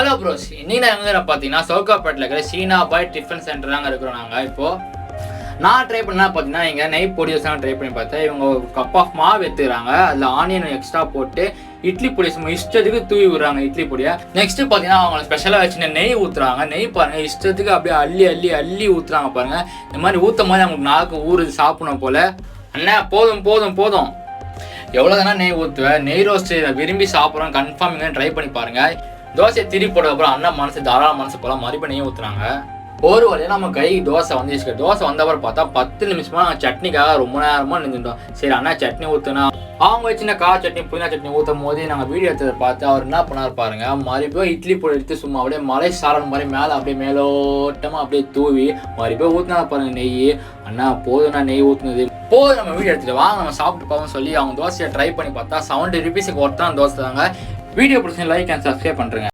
Hello pros, இன்னைக்கு நான் எங்கே பார்த்தீங்கன்னா சவுகாப்பேட்டில் இருக்கிற சீனா பாய் டிஃபன் சென்டர் தாங்க இருக்கிறோம். நாங்கள் இப்போது நான் ட்ரை பண்ணா பார்த்தீங்கன்னா இங்கே நெய் பொடி வச்சு ட்ரை பண்ணி பார்த்தேன். இவங்க ஒரு கப் ஆஃப் மாவு எடுத்துக்கிறாங்க, அதில் ஆனியன் எக்ஸ்ட்ரா போட்டு இட்லி பொடி சும்மா இஷ்டத்துக்கு தூவி விடுறாங்க இட்லி பொடியை. நெக்ஸ்ட்டு பார்த்தீங்கன்னா அவங்க ஸ்பெஷலாக வச்சுன்னு நெய் ஊற்றுறாங்க. நெய் பாருங்கள் இஷ்டத்துக்கு அப்படியே அள்ளி அள்ளி அள்ளி ஊற்றுறாங்க பாருங்கள். இந்த மாதிரி ஊற்றும் போது நமக்கு நாக்கு ஊறுது சாப்பிடணும் போல். அண்ணா போதும் போதும் போதும், எவ்வளோ தானே நெய் ஊற்றுவேன். நெய் ரோஸ்ட் விரும்பி சாப்பிட்றோம், கன்ஃபார்ம் இங்கே ட்ரை பண்ணி பாருங்கள். தோசையை திருப்பி போட்டதுக்கப்புறம் அண்ணா மனசு தாராள மனசு போல மறுபடியும் நெய் ஊற்றுறாங்க. ஒரு வழியாக நம்ம கை தோசை வந்துச்சு. தோசை வந்தப்பறம் பார்த்தா 10 நிமிஷமாக நாங்கள் சட்னிக்காக ரொம்ப நேரமாக நின்றுட்டோம். சரி அண்ணா சட்னி ஊற்றுனா அவங்க வச்சுன்னா சட்னி புதினா சட்னி ஊற்றும் போது நாங்கள் வீடியோ எடுத்ததை பார்த்து அவர் என்ன பண்ணார் பாருங்க. மறுபடியும் இட்லி பொடி எடுத்து சும்மா அப்படியே மலை சாரல் மாதிரி மேலே அப்படியே மேலோட்டமாக அப்படியே தூவி மறுபடியும் ஊற்றினா பாருங்க நெய். அண்ணா போதும்ண்ணா நெய் ஊற்றுனது போதும், நம்ம வீடியோ எடுத்துட்டு வாங்க நம்ம சாப்பிட்டு பார்ப்போம் சொல்லி அவங்க தோசையை ட்ரை பண்ணி பார்த்தா 70 rupees ஒருத்தான் தோசை தாங்க. வீடியோ பிடிச்சி லைக் அண்ட் சப்ஸ்கிரைப் பண்ணுறேங்க.